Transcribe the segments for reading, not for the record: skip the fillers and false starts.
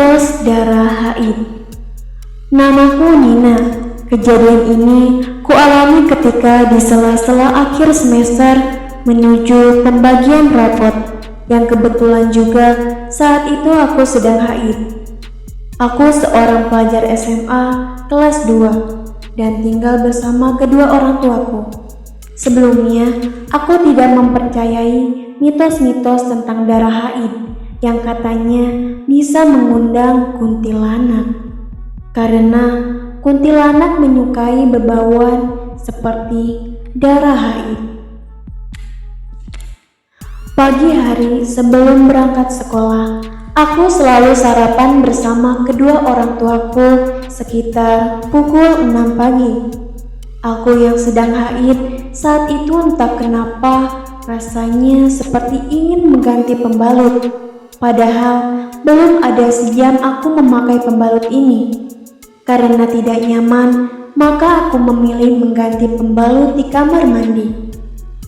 Mitos darah haid. Namaku Nina. Kejadian ini kualami ketika di sela-sela akhir semester menuju pembagian rapot, yang kebetulan juga saat itu aku sedang haid. Aku seorang pelajar SMA kelas 2 dan tinggal bersama kedua orang tuaku. Sebelumnya, aku tidak mempercayai mitos-mitos tentang darah haid yang katanya bisa mengundang kuntilanak. Karena kuntilanak menyukai berbauan seperti darah haid. Pagi hari sebelum berangkat sekolah, aku selalu sarapan bersama kedua orang tuaku sekitar pukul 6 pagi. Aku yang sedang haid saat itu entah kenapa rasanya seperti ingin mengganti pembalut. Padahal belum ada sejam aku memakai pembalut ini. Karena tidak nyaman, maka aku memilih mengganti pembalut di kamar mandi.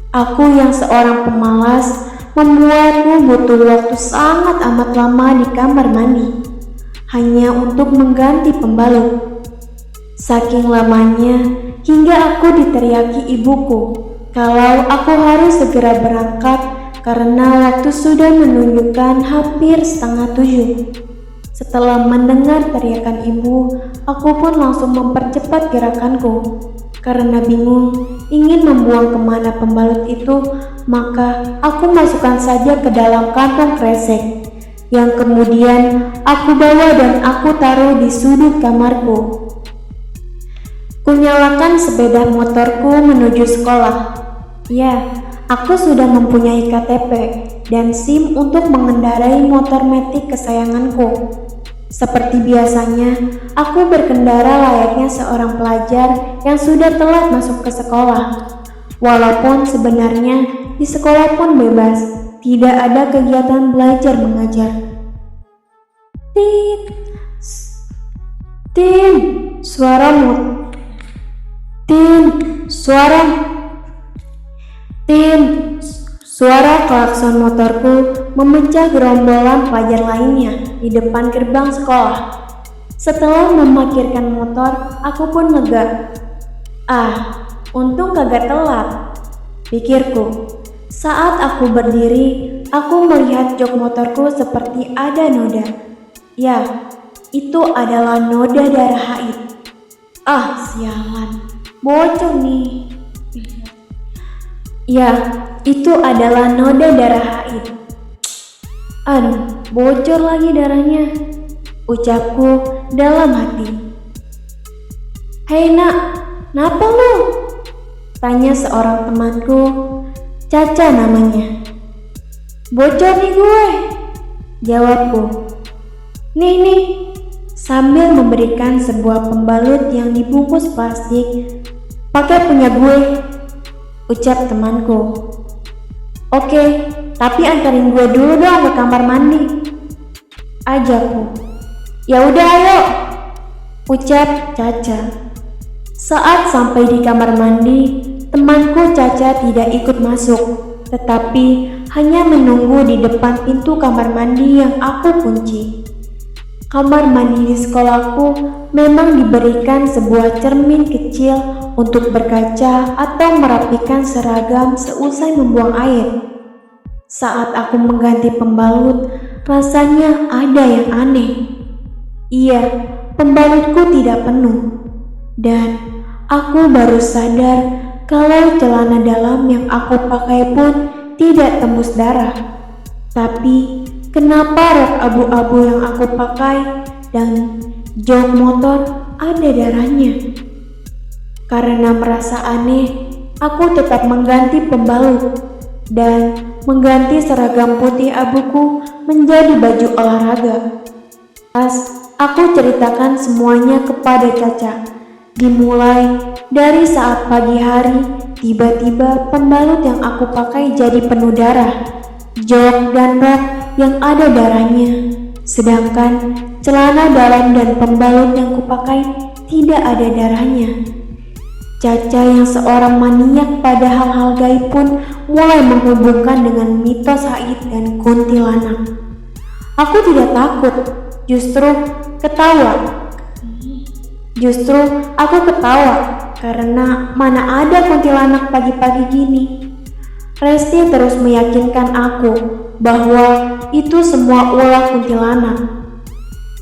Aku yang seorang pemalas membuatku butuh waktu sangat amat lama di kamar mandi hanya untuk mengganti pembalut. Saking lamanya hingga aku diteriaki ibuku kalau aku harus segera berangkat karena waktu sudah menunjukkan hampir 6:30. Setelah mendengar teriakan ibu, aku pun langsung mempercepat gerakanku. Karena bingung ingin membuang kemana pembalut itu, maka aku masukkan saja ke dalam kantong kresek, yang kemudian aku bawa dan aku taruh di sudut kamarku. Kunyalakan sepeda motorku menuju sekolah. Ya, aku sudah mempunyai KTP dan SIM untuk mengendarai motor metik kesayanganku. Seperti biasanya, aku berkendara layaknya seorang pelajar yang sudah telat masuk ke sekolah. Walaupun sebenarnya di sekolah pun bebas, tidak ada kegiatan belajar mengajar. Tit, tin, suara tin, suara, tin, suara klakson motorku memecah gerombolan pelajar lainnya di depan gerbang sekolah. Setelah memarkirkan motor, aku pun lega. Untung kagak telat, pikirku. Saat aku berdiri, aku melihat jok motorku seperti ada noda. Ya, itu adalah noda darah haid. Sialan, bocor nih. Ya, itu adalah noda darah haid. Bocor lagi darahnya, ucapku dalam hati. Hei nak, kenapa lu? Tanya seorang temanku, Caca namanya. Bocor nih gue, jawabku. Nih, sambil memberikan sebuah pembalut yang dibungkus plastik. Pakai punya gue, ucap temanku. Oke, tapi antarin gue dulu dong ke kamar mandi, ajakku. Ya udah ayo, ucap Caca. Saat sampai di kamar mandi, temanku Caca tidak ikut masuk, tetapi hanya menunggu di depan pintu kamar mandi yang aku kunci. Kamar mandi di sekolahku memang diberikan sebuah cermin kecil untuk berkaca atau merapikan seragam seusai membuang air. Saat aku mengganti pembalut, rasanya ada yang aneh. Iya, pembalutku tidak penuh. Dan aku baru sadar kalau celana dalam yang aku pakai pun tidak tembus darah. Tapi kenapa rok abu-abu yang aku pakai dan jok motor ada darahnya? Karena merasa aneh, aku tetap mengganti pembalut dan mengganti seragam putih abuku menjadi baju olahraga. Aku ceritakan semuanya kepada Caca. Dimulai dari saat pagi hari, tiba-tiba pembalut yang aku pakai jadi penuh darah, jok dan rok yang ada darahnya. Sedangkan celana dalam dan pembalut yang kupakai tidak ada darahnya. Caca yang seorang maniak pada hal-hal gaib pun mulai menghubungkan dengan mitos haid dan kuntilanak. Aku tidak takut, Justru ketawa. Justru aku ketawa karena mana ada kuntilanak pagi-pagi gini. Resti terus meyakinkan aku bahwa itu semua ulah kuntilanak.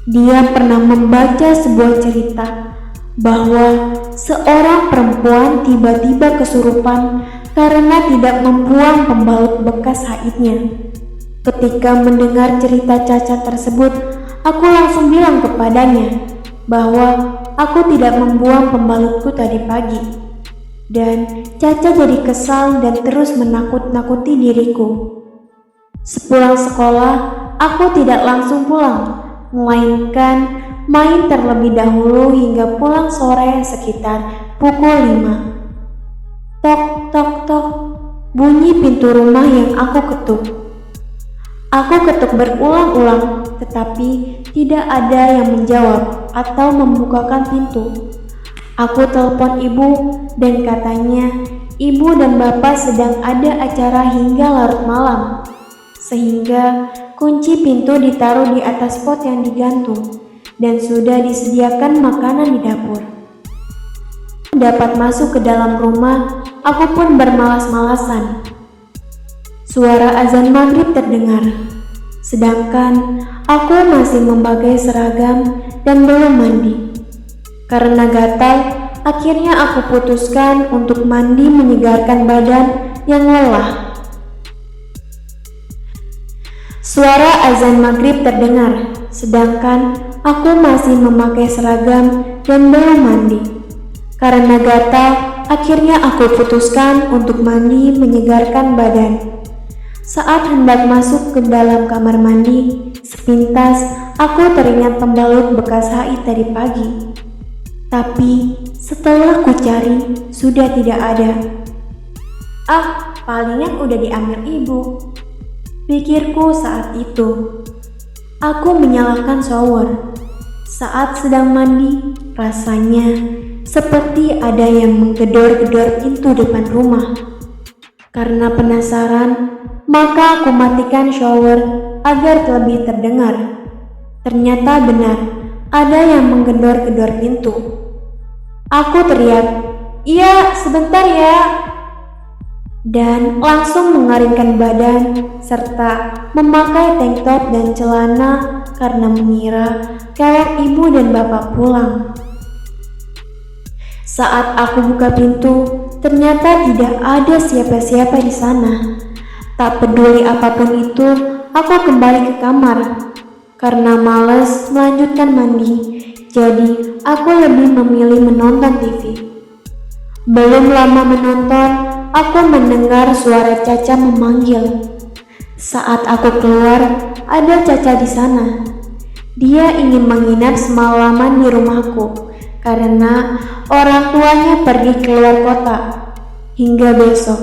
Dia pernah membaca sebuah cerita bahwa seorang perempuan tiba-tiba kesurupan karena tidak membuang pembalut bekas haidnya. Ketika mendengar cerita Caca tersebut, aku langsung bilang kepadanya bahwa aku tidak membuang pembalutku tadi pagi. Dan Caca jadi kesal dan terus menakut-nakuti diriku. Sepulang sekolah, aku tidak langsung pulang, melainkan main terlebih dahulu hingga pulang sore sekitar pukul 5. Tok, tok, tok, bunyi pintu rumah yang aku ketuk. Aku ketuk berulang-ulang, tetapi tidak ada yang menjawab atau membukakan pintu. Aku telepon ibu dan katanya ibu dan bapak sedang ada acara hingga larut malam, sehingga kunci pintu ditaruh di atas pot yang digantung dan sudah disediakan makanan di dapur. Dapat masuk ke dalam rumah, aku pun bermalas-malasan. Suara azan maghrib terdengar, sedangkan aku masih memakai seragam dan belum mandi. Karena gatal, akhirnya aku putuskan untuk mandi menyegarkan badan yang lelah. Suara azan maghrib terdengar, sedangkan aku masih memakai seragam dan belum mandi. Karena gatal, akhirnya aku putuskan untuk mandi menyegarkan badan. Saat hendak masuk ke dalam kamar mandi, sepintas aku teringat pembalut bekas haid tadi pagi. Tapi setelah ku cari, sudah tidak ada. Ah, palingan udah diambil ibu, pikirku saat itu. Aku menyalakan shower. Saat sedang mandi, rasanya seperti ada yang menggedor-gedor pintu depan rumah. Karena penasaran, maka aku matikan shower agar lebih terdengar. Ternyata benar, ada yang menggedor-gedor pintu. Aku teriak, "Iya, sebentar ya." Dan langsung mengaringkan badan serta memakai tank top dan celana karena mengira kalau ibu dan bapak pulang. Saat aku buka pintu, ternyata tidak ada siapa-siapa di sana. Tak peduli apapun itu, aku kembali ke kamar. Karena malas melanjutkan mandi, jadi aku lebih memilih menonton TV. Belum lama menonton, aku mendengar suara Caca memanggil. Saat aku keluar, ada Caca di sana. Dia ingin menginap semalaman di rumahku karena orang tuanya pergi keluar kota hingga besok.